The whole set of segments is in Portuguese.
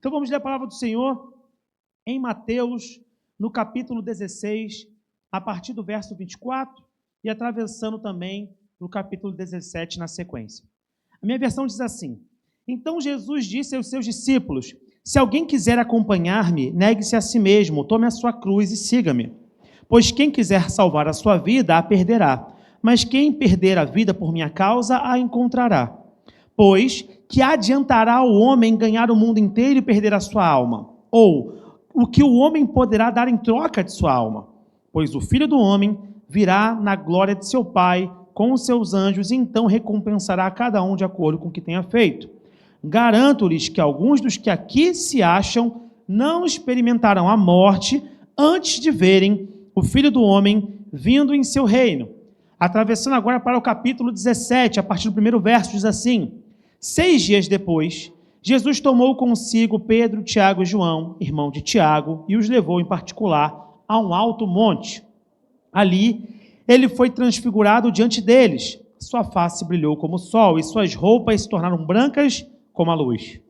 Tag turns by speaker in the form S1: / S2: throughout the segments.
S1: Então vamos ler a palavra do Senhor em Mateus, no capítulo 16, a partir do verso 24 e atravessando também no capítulo 17 na sequência. A minha versão diz assim: Então Jesus disse aos seus discípulos: Se alguém quiser acompanhar-me, negue-se a si mesmo, tome a sua cruz e siga-me. Pois quem quiser salvar a sua vida, a perderá. Mas quem perder a vida por minha causa, a encontrará. Pois que adiantará ao homem ganhar o mundo inteiro e perder a sua alma? Ou o que o homem poderá dar em troca de sua alma? Pois o Filho do Homem virá na glória de seu Pai com os seus anjos e então recompensará a cada um de acordo com o que tenha feito. Garanto-lhes que alguns dos que aqui se acham não experimentarão a morte antes de verem o Filho do Homem vindo em seu reino. Atravessando agora para o capítulo 17, a partir do primeiro verso, diz assim: 6 dias depois, Jesus tomou consigo Pedro, Tiago e João, irmão de Tiago, e os levou em particular a um alto monte. Ali, ele foi transfigurado diante deles. Sua face brilhou como o sol e suas roupas se tornaram brancas como a luz.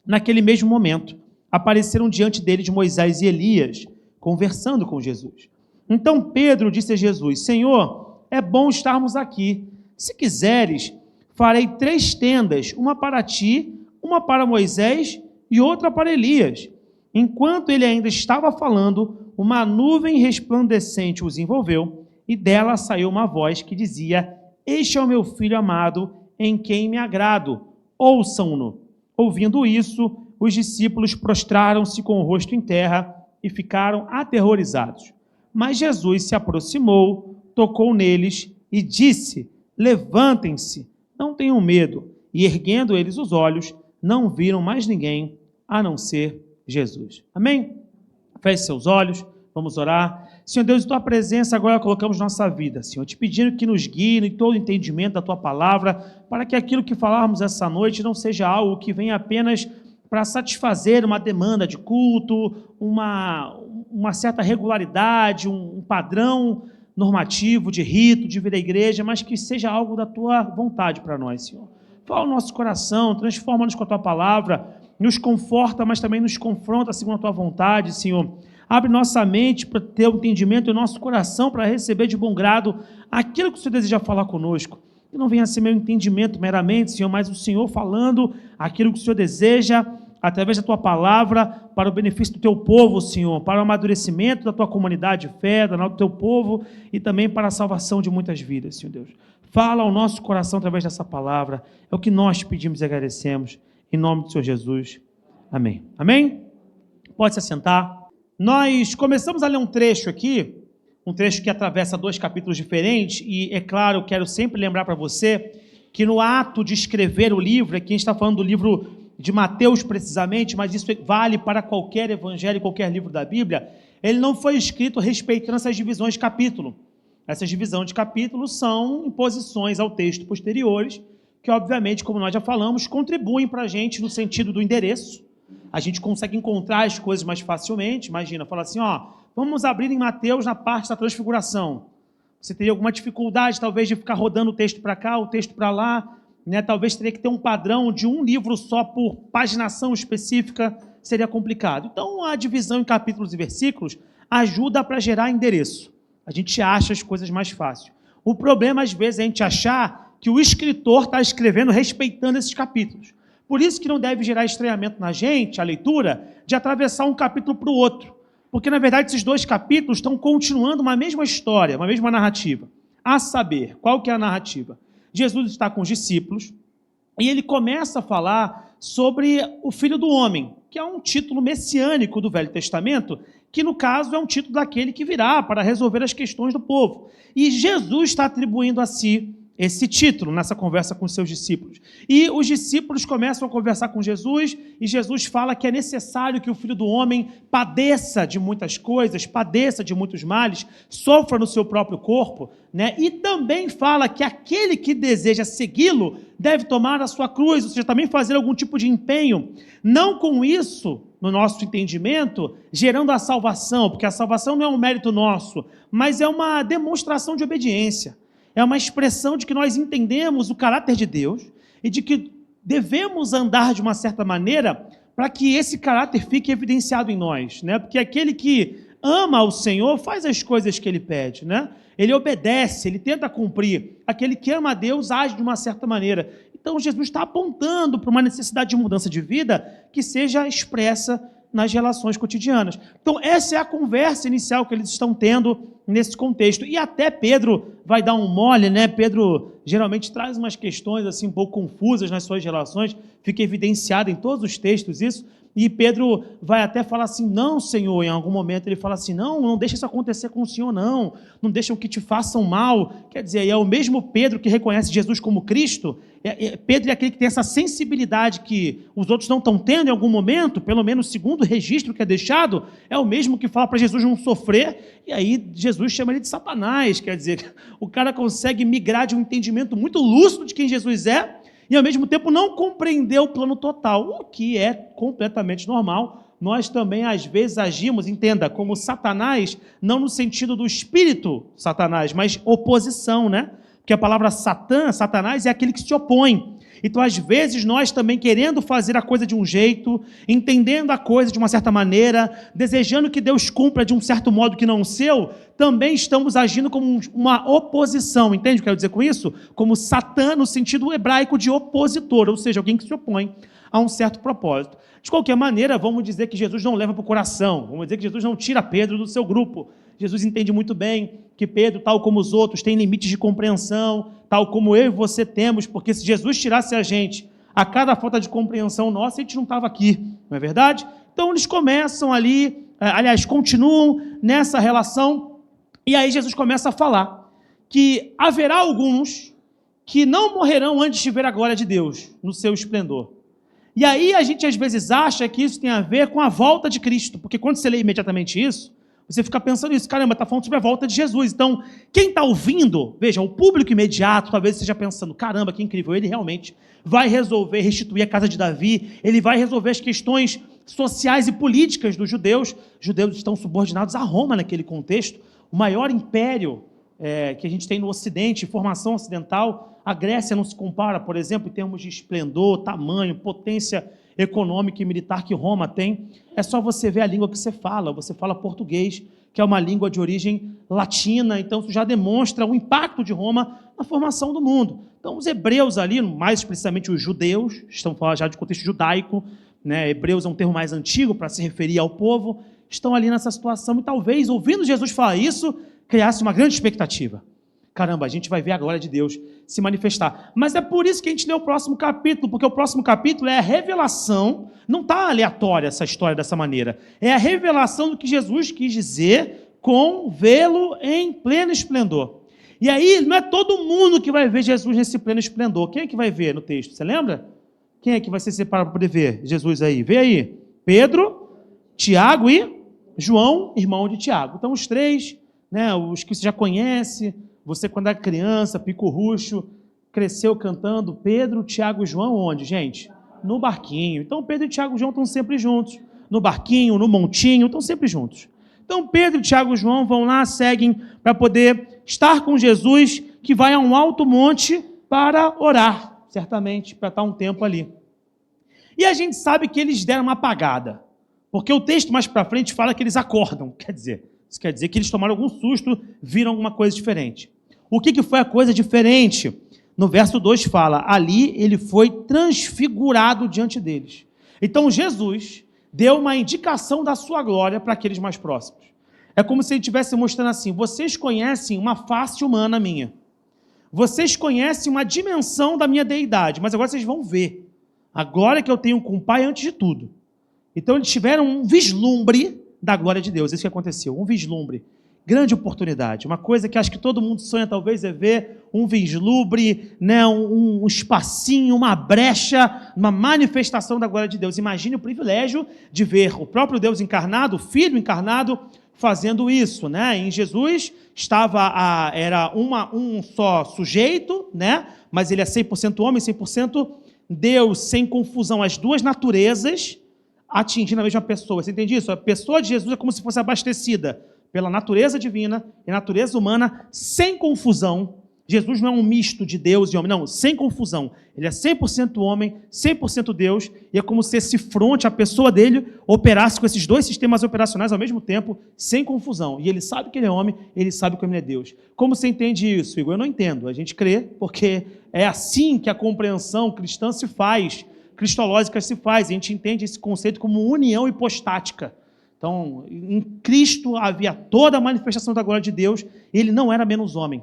S1: Naquele mesmo momento, apareceram diante deles Moisés e Elias, conversando com Jesus. Então Pedro disse a Jesus: Senhor, é bom estarmos aqui. Se quiseres, farei 3 tendas, uma para ti, uma para Moisés e outra para Elias. Enquanto ele ainda estava falando, uma nuvem resplandecente os envolveu, e dela saiu uma voz que dizia: Este é o meu filho amado, em quem me agrado, ouçam-no. Ouvindo isso, os discípulos prostraram-se com o rosto em terra e ficaram aterrorizados. Mas Jesus se aproximou, tocou neles e disse: Levantem-se, não tenham medo. E erguendo eles os olhos, não viram mais ninguém a não ser Jesus. Amém? Feche seus olhos, vamos orar. Senhor Deus, em Tua presença agora colocamos nossa vida, Senhor, te pedindo que nos guie em todo o entendimento da Tua palavra, para que aquilo que falarmos essa noite não seja algo que venha apenas para satisfazer uma demanda de culto, uma certa regularidade, um padrão normativo de rito, de vir à igreja, mas que seja algo da Tua vontade para nós, Senhor. Fala o nosso coração, transforma-nos com a Tua palavra, nos conforta, mas também nos confronta segundo a Tua vontade, Senhor. Abre nossa mente para ter o entendimento e o nosso coração para receber de bom grado aquilo que o Senhor deseja falar conosco. Que não venha a ser meu entendimento meramente, Senhor, mas o Senhor falando aquilo que o Senhor deseja através da Tua palavra para o benefício do Teu povo, Senhor, para o amadurecimento da Tua comunidade de fé, do Teu povo e também para a salvação de muitas vidas, Senhor Deus. Fala ao nosso coração através dessa palavra. É o que nós pedimos e agradecemos. Em nome do Senhor Jesus. Amém. Amém? Pode se assentar. Nós começamos a ler um trecho aqui, um trecho que atravessa 2 capítulos diferentes, e é claro, eu quero sempre lembrar para você que no ato de escrever o livro, aqui a gente está falando do livro de Mateus precisamente, mas isso vale para qualquer evangelho, qualquer livro da Bíblia, ele não foi escrito respeitando essas divisões de capítulo. Essas divisões de capítulos são imposições ao texto posteriores, que obviamente, como nós já falamos, contribuem para a gente no sentido do endereço. A gente consegue encontrar as coisas mais facilmente. Imagina, fala assim, vamos abrir em Mateus na parte da transfiguração. Você teria alguma dificuldade, talvez, de ficar rodando o texto para cá, o texto para lá, né? Talvez teria que ter um padrão de um livro só por paginação específica, seria complicado. Então, a divisão em capítulos e versículos ajuda para gerar endereço. A gente acha as coisas mais fácil. O problema, às vezes, é a gente achar que o escritor está escrevendo respeitando esses capítulos. Por isso que não deve gerar estranhamento na gente, a leitura, de atravessar um capítulo para o outro. Porque, na verdade, esses 2 capítulos estão continuando uma mesma história, uma mesma narrativa. A saber, qual que é a narrativa? Jesus está com os discípulos e ele começa a falar sobre o Filho do Homem, que é um título messiânico do Velho Testamento, que, no caso, é um título daquele que virá para resolver as questões do povo. E Jesus está atribuindo a si esse título nessa conversa com os seus discípulos. E os discípulos começam a conversar com Jesus, e Jesus fala que é necessário que o Filho do Homem padeça de muitas coisas, padeça de muitos males, sofra no seu próprio corpo, né? E também fala que aquele que deseja segui-lo deve tomar a sua cruz, ou seja, também fazer algum tipo de empenho, não com isso, no nosso entendimento, gerando a salvação, porque a salvação não é um mérito nosso, mas é uma demonstração de obediência. É uma expressão de que nós entendemos o caráter de Deus e de que devemos andar de uma certa maneira para que esse caráter fique evidenciado em nós, né? Porque aquele que ama o Senhor faz as coisas que ele pede, né? Ele obedece, ele tenta cumprir. Aquele que ama a Deus age de uma certa maneira. Então Jesus está apontando para uma necessidade de mudança de vida que seja expressa nas relações cotidianas. Então essa é a conversa inicial que eles estão tendo nesse contexto. E até Pedro vai dar um mole, né? Pedro geralmente traz umas questões assim um pouco confusas nas suas relações, fica evidenciado em todos os textos isso. E Pedro vai até falar assim, não, Senhor, em algum momento ele fala assim, não deixa isso acontecer com o Senhor, não deixa que te façam mal. Quer dizer, é o mesmo Pedro que reconhece Jesus como Cristo, Pedro é aquele que tem essa sensibilidade que os outros não estão tendo em algum momento, pelo menos segundo o registro que é deixado, é o mesmo que fala para Jesus não sofrer, e aí Jesus chama ele de Satanás, quer dizer, o cara consegue migrar de um entendimento muito lúcido de quem Jesus é, e ao mesmo tempo não compreender o plano total, o que é completamente normal. Nós também às vezes agimos, entenda, como Satanás, não no sentido do espírito Satanás, mas oposição, né? Porque a palavra Satanás é aquele que se opõe. Então às vezes nós também querendo fazer a coisa de um jeito, entendendo a coisa de uma certa maneira, desejando que Deus cumpra de um certo modo que não o seu, também estamos agindo como uma oposição, entende o que eu quero dizer com isso? Como Satã no sentido hebraico de opositor, ou seja, alguém que se opõe a um certo propósito. De qualquer maneira, vamos dizer que Jesus não leva para o coração, vamos dizer que Jesus não tira Pedro do seu grupo. Jesus entende muito bem que Pedro, tal como os outros, tem limites de compreensão, tal como eu e você temos, porque se Jesus tirasse a gente a cada falta de compreensão nossa, a gente não estava aqui, não é verdade? Então eles começam ali, continuam nessa relação, e aí Jesus começa a falar que haverá alguns que não morrerão antes de ver a glória de Deus no seu esplendor. E aí a gente às vezes acha que isso tem a ver com a volta de Cristo, porque quando você lê imediatamente isso, você fica pensando nisso, caramba, está falando sobre a volta de Jesus. Então, quem está ouvindo, veja, o público imediato talvez esteja pensando, caramba, que incrível, ele realmente vai resolver restituir a casa de Davi, ele vai resolver as questões sociais e políticas dos judeus. Os judeus estão subordinados a Roma naquele contexto, o maior império que a gente tem no Ocidente, formação ocidental. A Grécia não se compara, por exemplo, em termos de esplendor, tamanho, potência econômica e militar que Roma tem. É só você ver a língua que você fala português, que é uma língua de origem latina, então isso já demonstra o impacto de Roma na formação do mundo. Então os hebreus ali, mais explicitamente os judeus, estão falando já de contexto judaico, né? Hebreus é um termo mais antigo para se referir ao povo, estão ali nessa situação e talvez, ouvindo Jesus falar isso, criasse uma grande expectativa. Caramba, a gente vai ver a glória de Deus se manifestar. Mas é por isso que a gente lê o próximo capítulo, porque o próximo capítulo é a revelação, não está aleatória essa história dessa maneira, é a revelação do que Jesus quis dizer com vê-lo em pleno esplendor. E aí, não é todo mundo que vai ver Jesus nesse pleno esplendor. Quem é que vai ver no texto? Você lembra? Quem é que vai se separar para poder ver Jesus aí? Vê aí. Pedro, Tiago e João, irmão de Tiago. Então, os três, né, os que você já conhece. Você, quando era criança, pico-ruxo, cresceu cantando Pedro, Tiago e João, onde, gente? No barquinho. Então, Pedro, Tiago e João estão sempre juntos. No barquinho, no montinho, estão sempre juntos. Então, Pedro, Tiago e João vão lá, seguem para poder estar com Jesus, que vai a um alto monte para orar, certamente, para estar um tempo ali. E a gente sabe que eles deram uma apagada, porque o texto mais para frente fala que eles acordam, isso quer dizer que eles tomaram algum susto, viram alguma coisa diferente. O que foi a coisa diferente? No verso 2 fala, ali ele foi transfigurado diante deles. Então Jesus deu uma indicação da sua glória para aqueles mais próximos. É como se ele estivesse mostrando assim, vocês conhecem uma face humana minha, vocês conhecem uma dimensão da minha deidade, mas agora vocês vão ver a glória que eu tenho com o Pai antes de tudo. Então eles tiveram um vislumbre da glória de Deus, isso que aconteceu, um vislumbre, grande oportunidade, uma coisa que acho que todo mundo sonha talvez é ver um vislumbre, né, um espacinho, uma brecha, uma manifestação da glória de Deus. Imagine o privilégio de ver o próprio Deus encarnado, o Filho encarnado, fazendo isso, né? Em Jesus era um só sujeito, né? Mas ele é 100% homem, 100% Deus, sem confusão, as duas naturezas atingindo a mesma pessoa. Você entende isso? A pessoa de Jesus é como se fosse abastecida pela natureza divina e natureza humana, sem confusão, Jesus não é um misto de Deus e homem, não, sem confusão. Ele é 100% homem, 100% Deus, e é como se esse fronte, a pessoa dele, operasse com esses dois sistemas operacionais ao mesmo tempo, sem confusão. E ele sabe que ele é homem, ele sabe que ele é Deus. Como você entende isso, Igor? Eu não entendo. A gente crê, porque é assim que a compreensão cristã se faz, cristológica se faz. A gente entende esse conceito como união hipostática. Então, em Cristo havia toda a manifestação da glória de Deus, ele não era menos homem.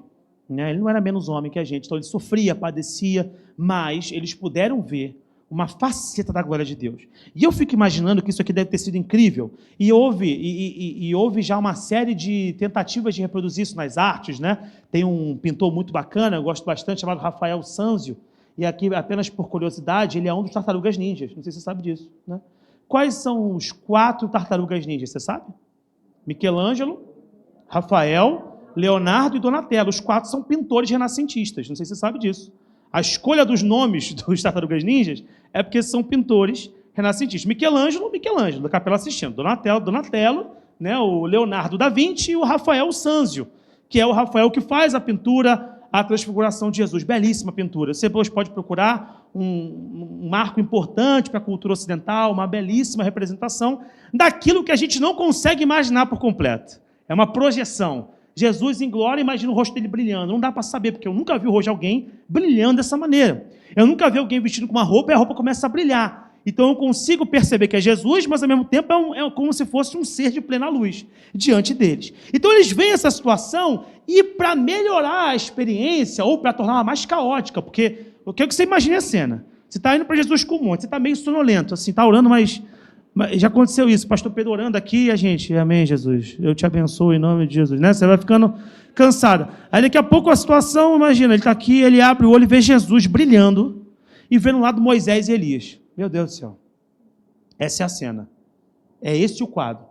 S1: Ele não era menos homem que a gente, então ele sofria, padecia, mas eles puderam ver uma faceta da glória de Deus. E eu fico imaginando que isso aqui deve ter sido incrível, e houve já uma série de tentativas de reproduzir isso nas artes, né? Tem um pintor muito bacana, eu gosto bastante, chamado Rafael Sanzio, e aqui, apenas por curiosidade, ele é um dos tartarugas ninjas, não sei se você sabe disso, né? Quais são os 4 tartarugas ninjas, você sabe? Michelangelo, Rafael, Leonardo e Donatello, os 4 são pintores renascentistas, não sei se você sabe disso. A escolha dos nomes dos tartarugas ninjas é porque são pintores renascentistas. Michelangelo, da Capela Sistina. Donatello, né, o Leonardo da Vinci e o Rafael Sanzio, que é o Rafael que faz a pintura, a transfiguração de Jesus. Belíssima pintura. Você pode procurar um marco importante para a cultura ocidental, uma belíssima representação daquilo que a gente não consegue imaginar por completo. É uma projeção. Jesus em glória, imagina o rosto dele brilhando. Não dá para saber, porque eu nunca vi o rosto de alguém brilhando dessa maneira. Eu nunca vi alguém vestido com uma roupa e a roupa começa a brilhar. Então eu consigo perceber que é Jesus, mas ao mesmo tempo é como se fosse um ser de plena luz diante deles. Então eles veem essa situação e para melhorar a experiência ou para torná-la mais caótica, porque eu quero que você imagine a cena. Você está indo para Jesus com um monte, você está meio sonolento, assim, está orando, mas já aconteceu isso, pastor Pedro orando aqui e a gente, amém, Jesus, eu te abençoo em nome de Jesus, né? Você vai ficando cansado. Aí daqui a pouco a situação, imagina, ele está aqui, ele abre o olho e vê Jesus brilhando e vê no lado Moisés e Elias. Meu Deus do céu. Essa é a cena. É esse o quadro.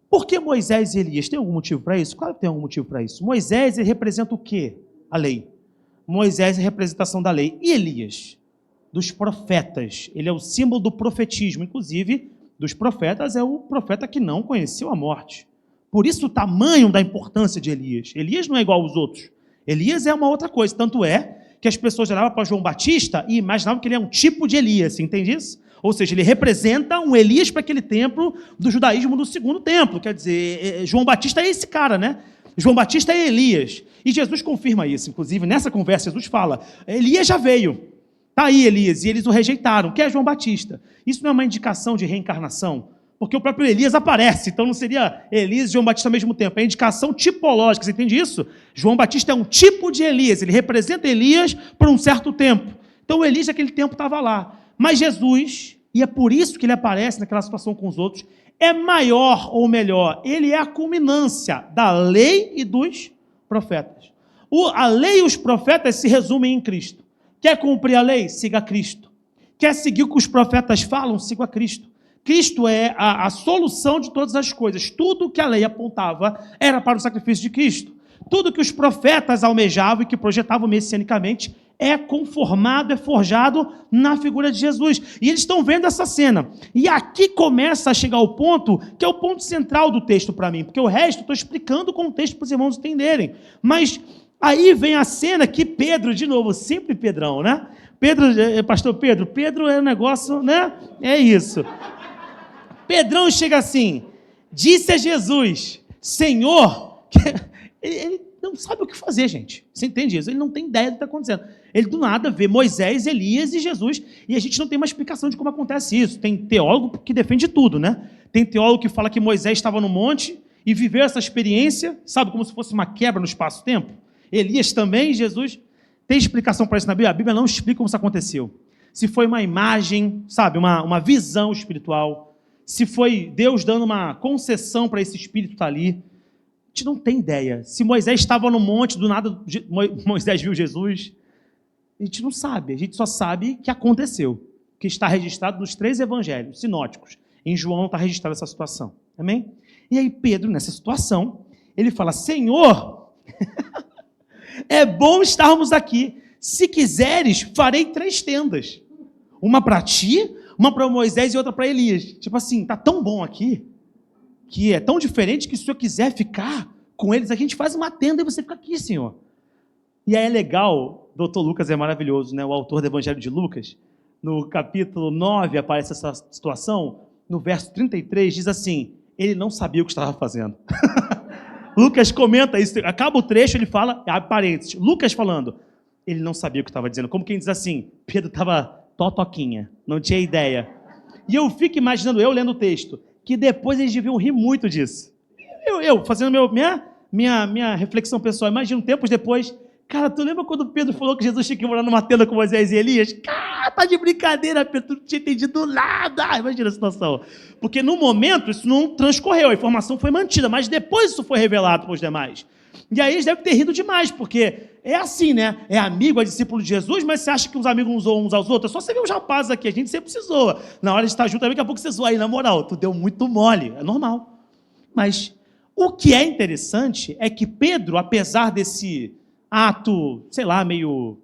S1: Por que Moisés e Elias? Tem algum motivo para isso? Claro que tem algum motivo para isso. Moisés, ele representa o quê? A lei. Moisés é a representação da lei. E Elias? Dos profetas. Ele é o símbolo do profetismo. Inclusive, dos profetas, é o profeta que não conheceu a morte. Por isso o tamanho da importância de Elias. Elias não é igual aos outros. Elias é uma outra coisa. Tanto é que as pessoas olhavam para João Batista e imaginavam que ele é um tipo de Elias. Você entende isso? Ou seja, ele representa um Elias para aquele templo do judaísmo do segundo templo. Quer dizer, João Batista é esse cara, né? João Batista é Elias. E Jesus confirma isso. Inclusive, nessa conversa, Jesus fala, Elias já veio. Está aí Elias, e eles o rejeitaram, que é João Batista. Isso não é uma indicação de reencarnação? Porque o próprio Elias aparece, então não seria Elias e João Batista ao mesmo tempo. É indicação tipológica, você entende isso? João Batista é um tipo de Elias, ele representa Elias por um certo tempo. Então o Elias naquele tempo estava lá. Mas Jesus, e é por isso que ele aparece naquela situação com os outros, é maior ou melhor, ele é a culminância da lei e dos profetas. A lei e os profetas se resumem em Cristo. Quer cumprir a lei? Siga Cristo. Quer seguir o que os profetas falam? Siga a Cristo. Cristo é a solução de todas as coisas. Tudo que a lei apontava era para o sacrifício de Cristo. Tudo que os profetas almejavam e que projetavam messianicamente é conformado, é forjado na figura de Jesus. E eles estão vendo essa cena. E aqui começa a chegar o ponto, que é o ponto central do texto para mim, porque o resto eu estou explicando o contexto para os irmãos entenderem. Mas aí vem a cena que Pedro, de novo, sempre Pedrão, né? Pastor Pedro é um negócio, né? É isso. Pedrão chega assim, disse a Jesus, Senhor, ele não sabe o que fazer, gente. Você entende isso? Ele não tem ideia do que está acontecendo. Ele do nada vê Moisés, Elias e Jesus, e a gente não tem uma explicação de como acontece isso. Tem teólogo que defende tudo, né? Tem teólogo que fala que Moisés estava no monte e viveu essa experiência, sabe, como se fosse uma quebra no espaço-tempo. Elias também, Jesus. Tem explicação para isso na Bíblia? A Bíblia não explica como isso aconteceu. Se foi uma imagem, sabe, uma visão espiritual, se foi Deus dando uma concessão para esse espírito estar ali, a gente não tem ideia. Se Moisés estava no monte, do nada Moisés viu Jesus, a gente não sabe, a gente só sabe que aconteceu, que está registrado nos 3 evangelhos sinóticos. Em João está registrada essa situação, amém? E aí Pedro, nessa situação, ele fala, Senhor, é bom estarmos aqui, se quiseres, farei 3 tendas, uma para ti, uma para Moisés e outra para Elias. Tipo assim, está tão bom aqui, que é tão diferente que se o senhor quiser ficar com eles, a gente faz uma tenda e você fica aqui, Senhor. E aí é legal, Dr. Lucas é maravilhoso, né? O autor do Evangelho de Lucas, no capítulo 9 aparece essa situação, no verso 33 diz assim, ele não sabia o que estava fazendo. Lucas comenta isso, acaba o trecho, ele fala, abre parênteses, Lucas falando, ele não sabia o que estava dizendo, como quem diz assim, Pedro estava totoquinha, não tinha ideia. E eu fico imaginando, eu lendo o texto, que depois eles deviam rir muito disso. Eu fazendo minha reflexão pessoal, imagino tempos depois, cara, tu lembra quando Pedro falou que Jesus tinha que morar numa tenda com Moisés e Elias? Cara, tá de brincadeira, Pedro, tu não tinha entendido nada. Imagina a situação. Porque no momento isso não transcorreu, a informação foi mantida, mas depois isso foi revelado para os demais. E aí eles devem ter rido demais, porque é assim, né? É amigo, é discípulo de Jesus, mas você acha que os amigos uns zoam uns aos outros? É só você ver os rapazes aqui, a gente sempre se zoa. Na hora de estar junto, daqui a pouco você zoa aí, na moral, tu deu muito mole, é normal. Mas o que é interessante é que Pedro, apesar desse ato, sei lá, meio,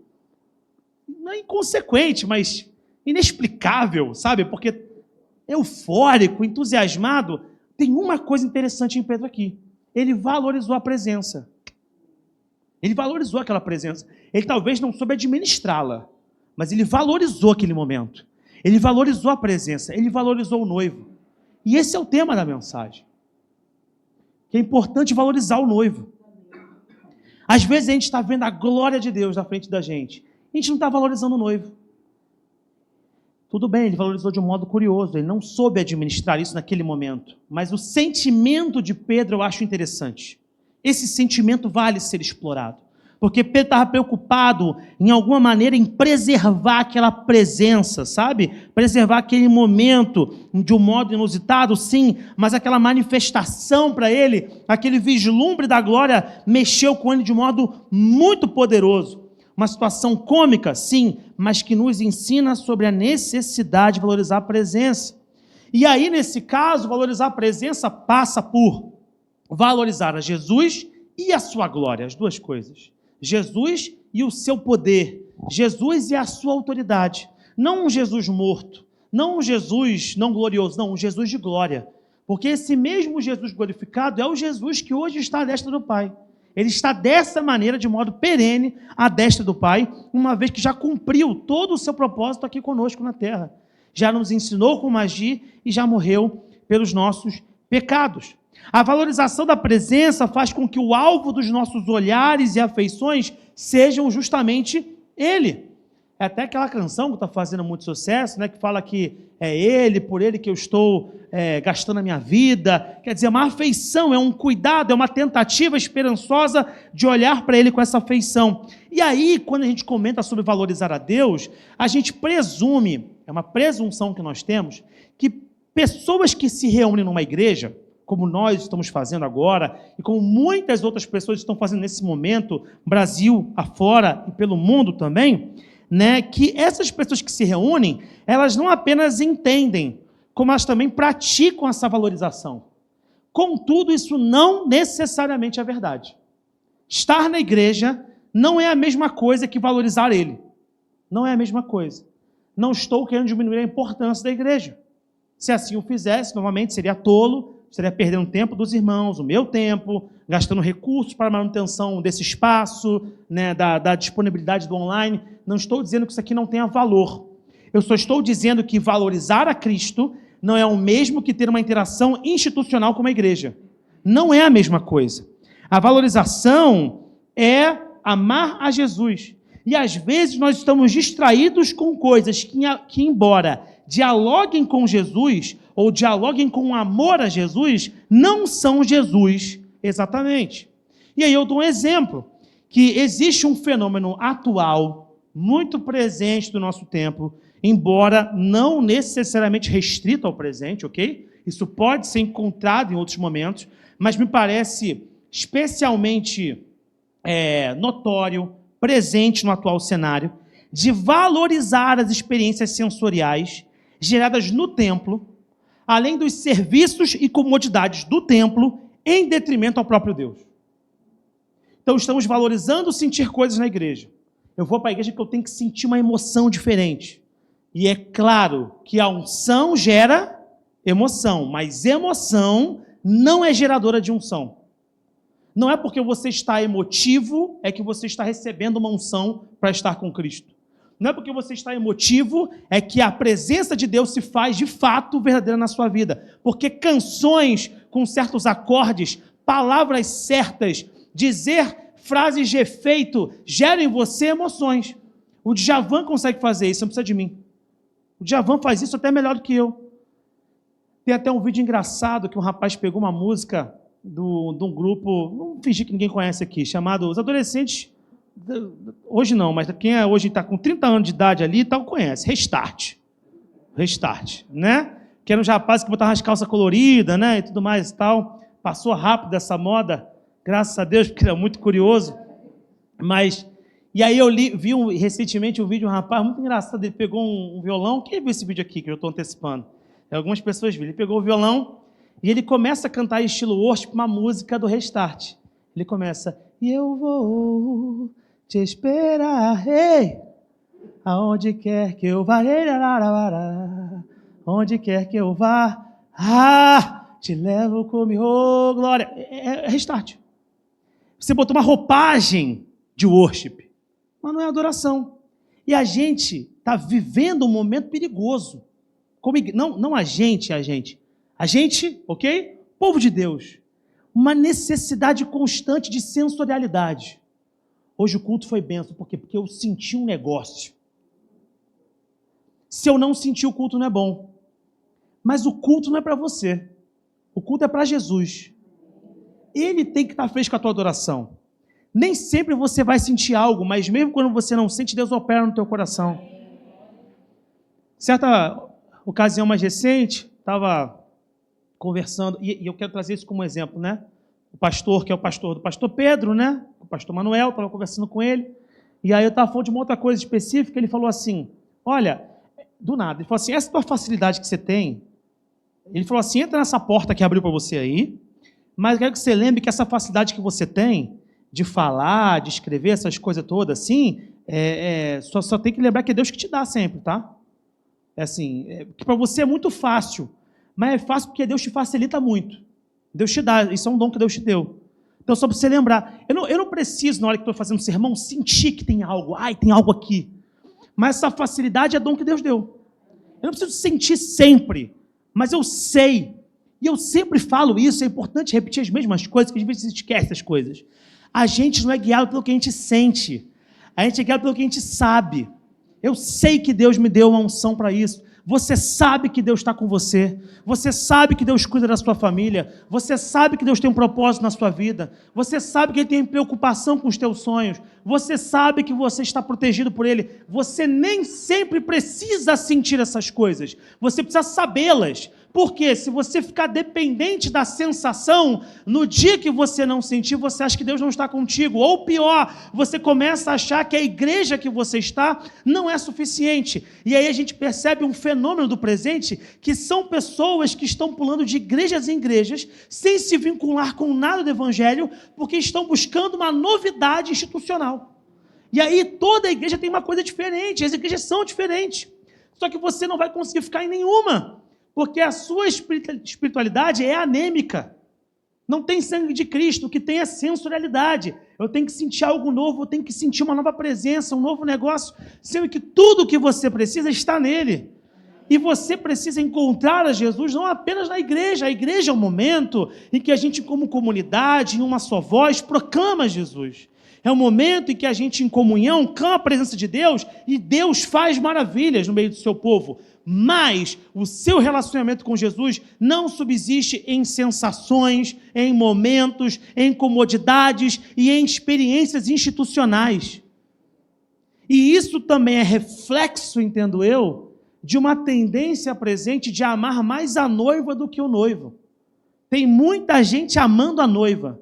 S1: não é inconsequente, mas inexplicável, sabe? Porque eufórico, entusiasmado, tem uma coisa interessante em Pedro aqui. Ele valorizou a presença. Ele valorizou aquela presença. Ele talvez não soube administrá-la, mas ele valorizou aquele momento. Ele valorizou a presença, ele valorizou o noivo. E esse é o tema da mensagem. Que é importante valorizar o noivo. Às vezes a gente está vendo a glória de Deus na frente da gente. A gente não está valorizando o noivo. Tudo bem, ele valorizou de um modo curioso, ele não soube administrar isso naquele momento. Mas o sentimento de Pedro eu acho interessante. Esse sentimento vale ser explorado. Porque Pedro estava preocupado, em alguma maneira, em preservar aquela presença, sabe? Preservar aquele momento de um modo inusitado, sim, mas aquela manifestação para ele, aquele vislumbre da glória, mexeu com ele de um modo muito poderoso. Uma situação cômica, sim, mas que nos ensina sobre a necessidade de valorizar a presença. E aí, nesse caso, valorizar a presença passa por valorizar a Jesus e a sua glória, as duas coisas. Jesus e o seu poder, Jesus e a sua autoridade. Não um Jesus morto, não um Jesus não glorioso, não, um Jesus de glória. Porque esse mesmo Jesus glorificado é o Jesus que hoje está à destra do Pai. Ele está dessa maneira, de modo perene, à destra do Pai, uma vez que já cumpriu todo o seu propósito aqui conosco na terra. Já nos ensinou como agir e já morreu pelos nossos pecados. A valorização da presença faz com que o alvo dos nossos olhares e afeições sejam justamente Ele. É até aquela canção que está fazendo muito sucesso, né, que fala que é Ele, por Ele que eu estou gastando a minha vida. Quer dizer, uma afeição, é um cuidado, é uma tentativa esperançosa de olhar para Ele com essa afeição. E aí, quando a gente comenta sobre valorizar a Deus, a gente presume, é uma presunção que nós temos, que pessoas que se reúnem numa igreja, como nós estamos fazendo agora, e como muitas outras pessoas estão fazendo nesse momento, Brasil afora e pelo mundo também, né, que essas pessoas que se reúnem, elas não apenas entendem, como elas também praticam essa valorização. Contudo, isso não necessariamente é verdade. Estar na igreja não é a mesma coisa que valorizar Ele. Não é a mesma coisa. Não estou querendo diminuir a importância da igreja. Se assim o fizesse, novamente, seria tolo, estaria perdendo tempo dos irmãos, o meu tempo, gastando recursos para a manutenção desse espaço, né, da disponibilidade do online. Não estou dizendo que isso aqui não tenha valor. Eu só estou dizendo que valorizar a Cristo não é o mesmo que ter uma interação institucional com a igreja. Não é a mesma coisa. A valorização é amar a Jesus. E às vezes nós estamos distraídos com coisas que embora dialoguem com Jesus, ou dialoguem com o amor a Jesus, não são Jesus exatamente. E aí eu dou um exemplo, que existe um fenômeno atual, muito presente do nosso tempo, embora não necessariamente restrito ao presente, ok? Isso pode ser encontrado em outros momentos, mas me parece especialmente notório, presente no atual cenário, de valorizar as experiências sensoriais geradas no templo, além dos serviços e comodidades do templo, em detrimento ao próprio Deus. Então estamos valorizando sentir coisas na igreja. Eu vou para a igreja porque eu tenho que sentir uma emoção diferente. E é claro que a unção gera emoção, mas emoção não é geradora de unção. Não é porque você está emotivo é que você está recebendo uma unção para estar com Cristo. Não é porque você está emotivo é que a presença de Deus se faz de fato verdadeira na sua vida. Porque canções com certos acordes, palavras certas, dizer frases de efeito, geram em você emoções. O Djavan consegue fazer isso, não precisa de mim. O Djavan faz isso até melhor do que eu. Tem até um vídeo engraçado que um rapaz pegou uma música de um grupo, vamos fingir que ninguém conhece aqui, chamado Os Adolescentes, hoje não, mas quem hoje está com 30 anos de idade ali e tal, conhece, Restart, né? Que eram os rapazes que botavam as calças coloridas, né, e tudo mais e tal. Passou rápido essa moda, graças a Deus, porque era muito curioso. Mas, e aí eu vi recentemente um vídeo de um rapaz muito engraçado, ele pegou um violão, quem viu esse vídeo aqui que eu estou antecipando? Algumas pessoas viram, ele pegou o violão e ele começa a cantar estilo worship, uma música do Restart. Ele começa, e eu vou te esperar, ei, aonde quer que eu vá, onde quer que eu vá, te levo comigo, oh, glória. É Restart. Você botou uma roupagem de worship, mas não é adoração. E a gente está vivendo um momento perigoso. Não a gente, ok? Povo de Deus. Uma necessidade constante de sensorialidade. Hoje o culto foi benção. Por quê? Porque eu senti um negócio. Se eu não sentir, o culto não é bom. Mas o culto não é para você. O culto é para Jesus. Ele tem que estar fresco com a tua adoração. Nem sempre você vai sentir algo, mas mesmo quando você não sente, Deus opera no teu coração. Certa ocasião mais recente, estava conversando, e eu quero trazer isso como exemplo, né? O pastor, que é o pastor do pastor Pedro, né? O pastor Manuel, estava conversando com ele, e aí eu estava falando de uma outra coisa específica, ele falou assim, olha, do nada, ele falou assim, essa tua facilidade que você tem, ele falou assim, entra nessa porta que abriu para você aí, mas eu quero que você lembre que essa facilidade que você tem, de falar, de escrever, essas coisas todas assim, só tem que lembrar que é Deus que te dá sempre, tá? Que para você é muito fácil, mas é fácil porque Deus te facilita muito. Deus te dá, isso é um dom que Deus te deu. Então, só para você lembrar, eu não preciso, na hora que estou fazendo sermão, sentir que tem algo, tem algo aqui. Mas essa facilidade é dom que Deus deu. Eu não preciso sentir sempre, mas eu sei, e eu sempre falo isso, é importante repetir as mesmas coisas, que às vezes a gente esquece as coisas. A gente não é guiado pelo que a gente sente, a gente é guiado pelo que a gente sabe. Eu sei que Deus me deu uma unção para isso. Você sabe que Deus está com você. Você sabe que Deus cuida da sua família. Você sabe que Deus tem um propósito na sua vida. Você sabe que Ele tem preocupação com os teus sonhos. Você sabe que você está protegido por Ele. Você nem sempre precisa sentir essas coisas. Você precisa sabê-las. Porque se você ficar dependente da sensação, no dia que você não sentir, você acha que Deus não está contigo. Ou pior, você começa a achar que a igreja que você está não é suficiente. E aí a gente percebe um fenômeno do presente, que são pessoas que estão pulando de igrejas em igrejas, sem se vincular com nada do evangelho, porque estão buscando uma novidade institucional. E aí toda a igreja tem uma coisa diferente, as igrejas são diferentes. Só que você não vai conseguir ficar em nenhuma. Porque a sua espiritualidade é anêmica. Não tem sangue de Cristo, o que tem é sensorialidade. Eu tenho que sentir algo novo, eu tenho que sentir uma nova presença, um novo negócio, sendo que tudo o que você precisa está nele. E você precisa encontrar a Jesus não apenas na igreja. A igreja é um momento em que a gente, como comunidade, em uma só voz, proclama Jesus. É um momento em que a gente, em comunhão, clama a presença de Deus e Deus faz maravilhas no meio do seu povo. Mas o seu relacionamento com Jesus não subsiste em sensações, em momentos, em comodidades e em experiências institucionais. E isso também é reflexo, entendo eu, de uma tendência presente de amar mais a noiva do que o noivo. Tem muita gente amando a noiva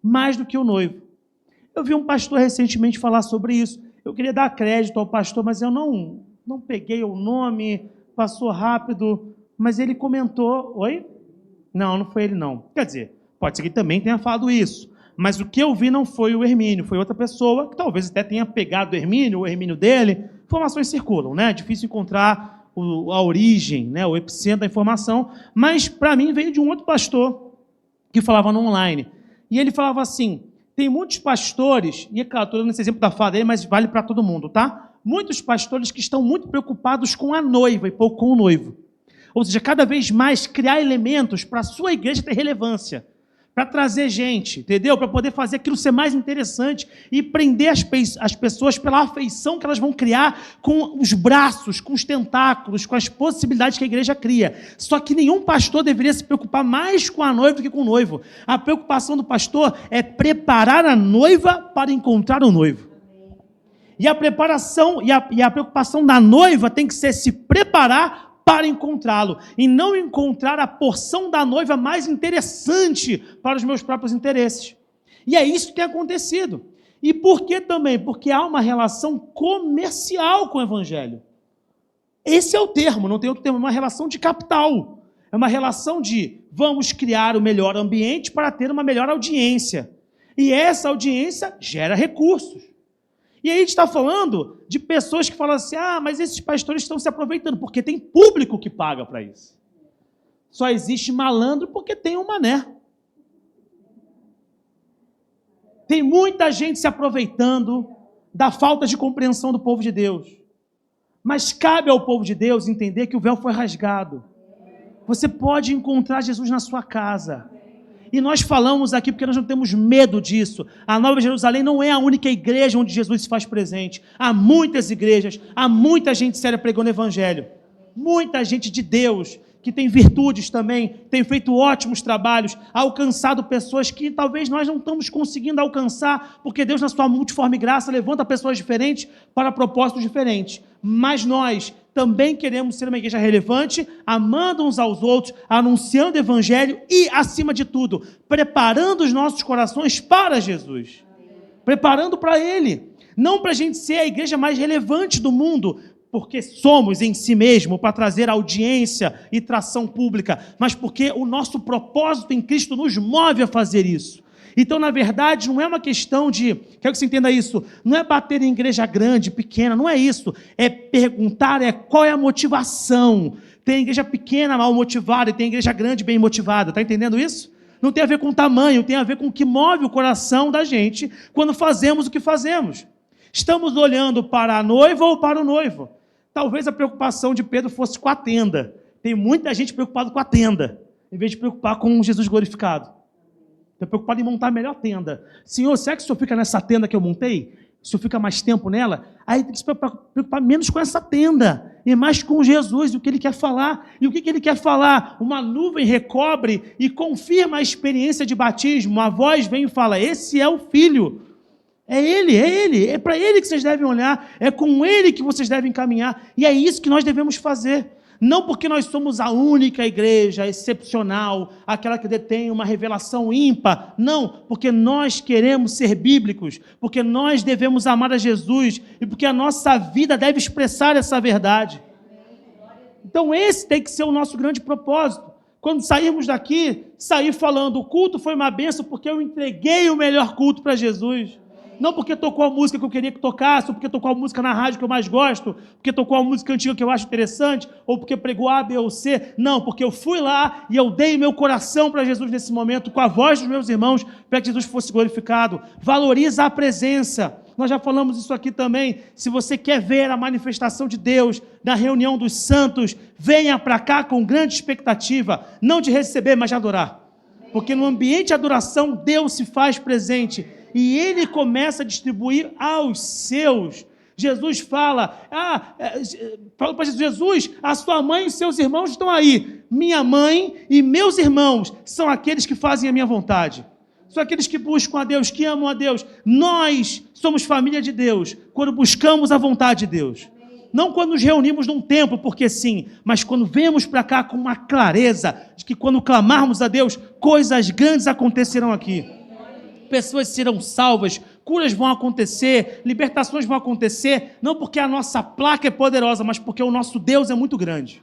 S1: mais do que o noivo. Eu vi um pastor recentemente falar sobre isso. Eu queria dar crédito ao pastor, mas eu não peguei o nome, passou rápido, mas ele comentou... Oi? Não foi ele não. Quer dizer, pode ser que também tenha falado isso, mas o que eu vi não foi o Hermínio, foi outra pessoa, que talvez até tenha pegado o Hermínio dele. Informações circulam, né? É difícil encontrar a origem, né? O epicentro da informação, mas para mim veio de um outro pastor que falava no online. E ele falava assim, tem muitos pastores, e é claro, estou dando esse exemplo da fala dele, mas vale para todo mundo, tá? Muitos pastores que estão muito preocupados com a noiva e pouco com o noivo. Ou seja, cada vez mais criar elementos para a sua igreja ter relevância, para trazer gente, entendeu? Para poder fazer aquilo ser mais interessante e prender as pessoas pela afeição que elas vão criar com os braços, com os tentáculos, com as possibilidades que a igreja cria. Só que nenhum pastor deveria se preocupar mais com a noiva do que com o noivo. A preocupação do pastor é preparar a noiva para encontrar o noivo. E a preparação e a preocupação da noiva tem que ser se preparar para encontrá-lo, e não encontrar a porção da noiva mais interessante para os meus próprios interesses. E é isso que tem acontecido. E por que também? Porque há uma relação comercial com o evangelho. Esse é o termo, não tem outro termo, é uma relação de capital. É uma relação de vamos criar o melhor ambiente para ter uma melhor audiência. E essa audiência gera recursos. E aí a gente está falando de pessoas que falam assim, mas esses pastores estão se aproveitando, porque tem público que paga para isso. Só existe malandro porque tem um mané. Tem muita gente se aproveitando da falta de compreensão do povo de Deus. Mas cabe ao povo de Deus entender que o véu foi rasgado. Você pode encontrar Jesus na sua casa. E nós falamos aqui porque nós não temos medo disso. A Nova Jerusalém não é a única igreja onde Jesus se faz presente. Há muitas igrejas, há muita gente séria pregando o evangelho. Muita gente de Deus, que tem virtudes também, tem feito ótimos trabalhos, alcançado pessoas que talvez nós não estamos conseguindo alcançar, porque Deus, na sua multiforme graça, levanta pessoas diferentes para propósitos diferentes. Mas nós também queremos ser uma igreja relevante, amando uns aos outros, anunciando o evangelho e, acima de tudo, preparando os nossos corações para Jesus. Preparando para Ele. Não para a gente ser a igreja mais relevante do mundo, porque somos em si mesmo, para trazer audiência e tração pública, mas porque o nosso propósito em Cristo nos move a fazer isso. Então, na verdade, não é uma questão de, quero que você entenda isso, não é bater em igreja grande, pequena, não é isso. É perguntar qual é a motivação. Tem igreja pequena, mal motivada, e tem igreja grande, bem motivada. Está entendendo isso? Não tem a ver com tamanho, tem a ver com o que move o coração da gente quando fazemos o que fazemos. Estamos olhando para a noiva ou para o noivo? Talvez a preocupação de Pedro fosse com a tenda. Tem muita gente preocupada com a tenda, em vez de preocupar com Jesus glorificado. Estou preocupado em montar a melhor tenda. Senhor, será que o Senhor fica nessa tenda que eu montei? O Senhor fica mais tempo nela? Aí tem que se preocupar menos com essa tenda e mais com Jesus, o que Ele quer falar. E o que Ele quer falar? Uma nuvem recobre e confirma a experiência de batismo. Uma voz vem e fala, esse é o Filho. É Ele, é para Ele que vocês devem olhar, é com Ele que vocês devem caminhar. E é isso que nós devemos fazer. Não porque nós somos a única igreja excepcional, aquela que detém uma revelação ímpar. Não, porque nós queremos ser bíblicos, porque nós devemos amar a Jesus e porque a nossa vida deve expressar essa verdade. Então esse tem que ser o nosso grande propósito. Quando sairmos daqui, sair falando, o culto foi uma bênção porque eu entreguei o melhor culto para Jesus. Não porque tocou a música que eu queria que tocasse, ou porque tocou a música na rádio que eu mais gosto, porque tocou a música antiga que eu acho interessante, ou porque pregou A, B ou C. Não, porque eu fui lá e eu dei meu coração para Jesus nesse momento, com a voz dos meus irmãos, para que Jesus fosse glorificado. Valoriza a presença. Nós já falamos isso aqui também. Se você quer ver a manifestação de Deus na reunião dos santos, venha para cá com grande expectativa, não de receber, mas de adorar. Porque no ambiente de adoração, Deus se faz presente. E Ele começa a distribuir aos seus. Jesus fala para Jesus, a sua mãe e seus irmãos estão aí. Minha mãe e meus irmãos são aqueles que fazem a minha vontade. São aqueles que buscam a Deus, que amam a Deus. Nós somos família de Deus quando buscamos a vontade de Deus. Não quando nos reunimos num templo, porque sim, mas quando vemos para cá com uma clareza de que quando clamarmos a Deus, coisas grandes acontecerão aqui. Pessoas serão salvas, curas vão acontecer, libertações vão acontecer, não porque a nossa placa é poderosa, mas porque o nosso Deus é muito grande.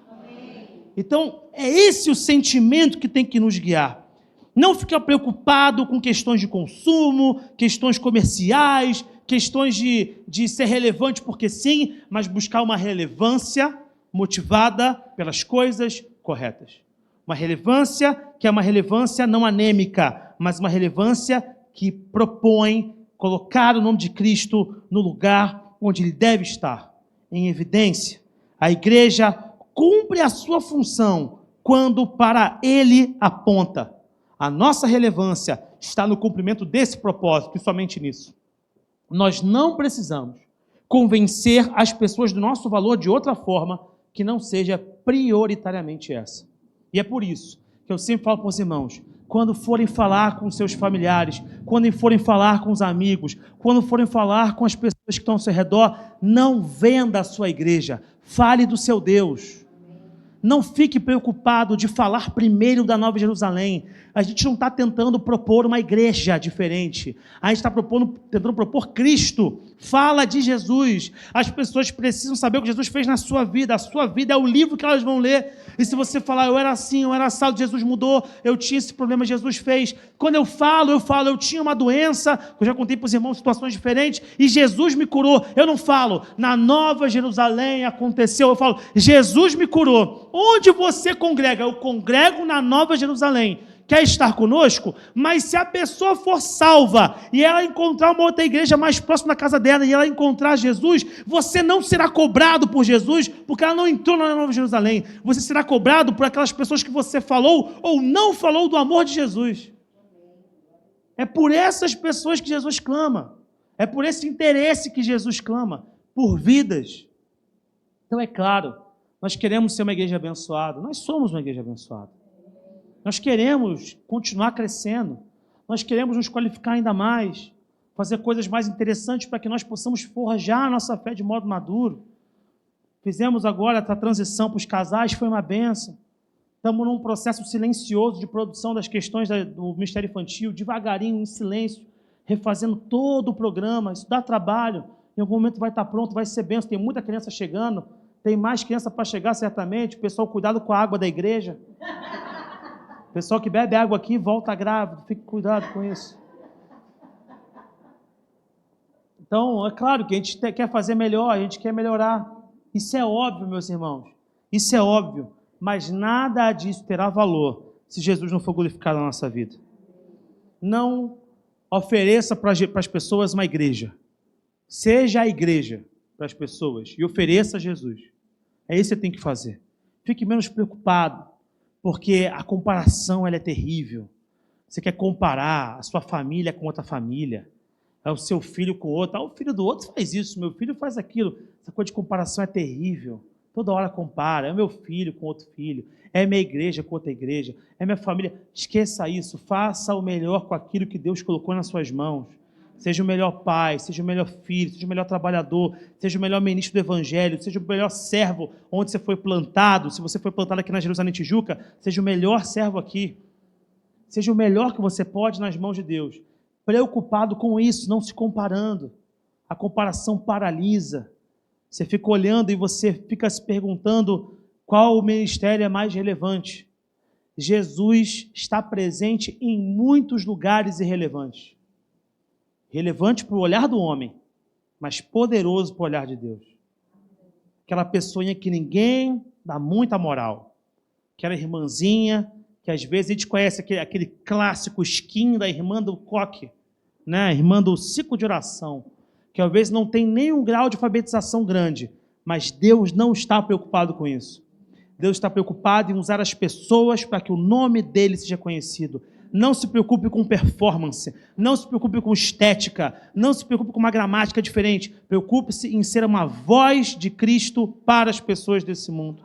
S1: Então, é esse o sentimento que tem que nos guiar. Não ficar preocupado com questões de consumo, questões comerciais, questões de ser relevante porque sim, mas buscar uma relevância motivada pelas coisas corretas. Uma relevância que é uma relevância não anêmica, mas uma relevância que propõe colocar o nome de Cristo no lugar onde ele deve estar, em evidência. A igreja cumpre a sua função quando para ele aponta. A nossa relevância está no cumprimento desse propósito e somente nisso. Nós não precisamos convencer as pessoas do nosso valor de outra forma que não seja prioritariamente essa. E é por isso que eu sempre falo para os irmãos, quando forem falar com seus familiares, quando forem falar com os amigos, quando forem falar com as pessoas que estão ao seu redor, não venda a sua igreja, fale do seu Deus. Não fique preocupado de falar primeiro da Nova Jerusalém. A gente não está tentando propor uma igreja diferente. A gente está tentando propor Cristo. Fala de Jesus. As pessoas precisam saber o que Jesus fez na sua vida. A sua vida é o livro que elas vão ler. E se você falar, eu era assim, eu era assado, Jesus mudou, eu tinha esse problema, Jesus fez. Quando eu falo, eu tinha uma doença, eu já contei para os irmãos situações diferentes, e Jesus me curou. Eu não falo, na Nova Jerusalém aconteceu, eu falo, Jesus me curou. Onde você congrega? Eu congrego na Nova Jerusalém. Quer estar conosco? Mas se a pessoa for salva e ela encontrar uma outra igreja mais próxima da casa dela e ela encontrar Jesus, você não será cobrado por Jesus porque ela não entrou na Nova Jerusalém. Você será cobrado por aquelas pessoas que você falou ou não falou do amor de Jesus. É por essas pessoas que Jesus clama. É por esse interesse que Jesus clama. Por vidas. Então é claro, nós queremos ser uma igreja abençoada. Nós somos uma igreja abençoada. Nós queremos continuar crescendo, nós queremos nos qualificar ainda mais, fazer coisas mais interessantes para que nós possamos forjar a nossa fé de modo maduro. Fizemos agora a transição para os casais, foi uma bênção. Estamos num processo silencioso de produção das questões do Ministério Infantil, devagarinho, em silêncio, refazendo todo o programa. Isso dá trabalho, em algum momento vai estar pronto, vai ser bênção. Tem muita criança chegando, tem mais criança para chegar certamente. O pessoal, cuidado com a água da igreja. O pessoal que bebe água aqui volta grávido, fique cuidado com isso. Então, é claro que a gente quer fazer melhor, a gente quer melhorar. Isso é óbvio, meus irmãos. Isso é óbvio. Mas nada disso terá valor se Jesus não for glorificado na nossa vida. Não ofereça para as pessoas uma igreja. Seja a igreja para as pessoas e ofereça a Jesus. É isso que você tem que fazer. Fique menos preocupado. Porque a comparação ela é terrível. Você quer comparar a sua família com outra família, é o seu filho com outro. O filho do outro faz isso, meu filho faz aquilo. Essa coisa de comparação é terrível. Toda hora compara, é meu filho com outro filho, é minha igreja com outra igreja, é minha família. Esqueça isso, faça o melhor com aquilo que Deus colocou nas suas mãos. Seja o melhor pai, seja o melhor filho, seja o melhor trabalhador, seja o melhor ministro do evangelho, seja o melhor servo onde você foi plantado. Se você foi plantado aqui na Jerusalém Tijuca, seja o melhor servo aqui. Seja o melhor que você pode nas mãos de Deus. Preocupado com isso, não se comparando. A comparação paralisa. Você fica olhando e você fica se perguntando qual o ministério é mais relevante. Jesus está presente em muitos lugares irrelevantes. Relevante para o olhar do homem, mas poderoso para o olhar de Deus. Aquela pessoinha que ninguém dá muita moral. Aquela irmãzinha que às vezes a gente conhece aquele clássico skin da irmã do coque, né? Irmã do ciclo de oração, que às vezes não tem nenhum grau de alfabetização grande, mas Deus não está preocupado com isso. Deus está preocupado em usar as pessoas para que o nome dele seja conhecido. Não se preocupe com performance, não se preocupe com estética, não se preocupe com uma gramática diferente. Preocupe-se em ser uma voz de Cristo para as pessoas desse mundo.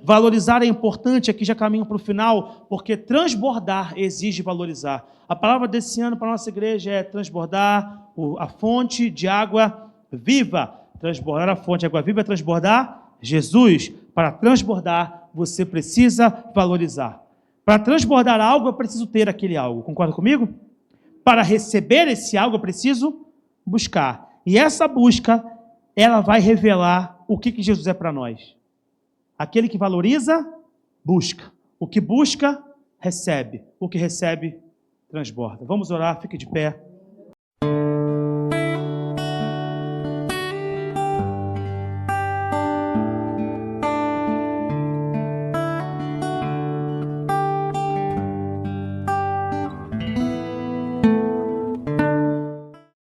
S1: Valorizar é importante, aqui já caminho para o final, porque transbordar exige valorizar. A palavra desse ano para a nossa igreja é transbordar a fonte de água viva. Transbordar a fonte de água viva é transbordar Jesus. Para transbordar, você precisa valorizar. Para transbordar algo, eu preciso ter aquele algo. Concorda comigo? Para receber esse algo, eu preciso buscar. E essa busca, ela vai revelar o que Jesus é para nós. Aquele que valoriza, busca. O que busca, recebe. O que recebe, transborda. Vamos orar, fique de pé.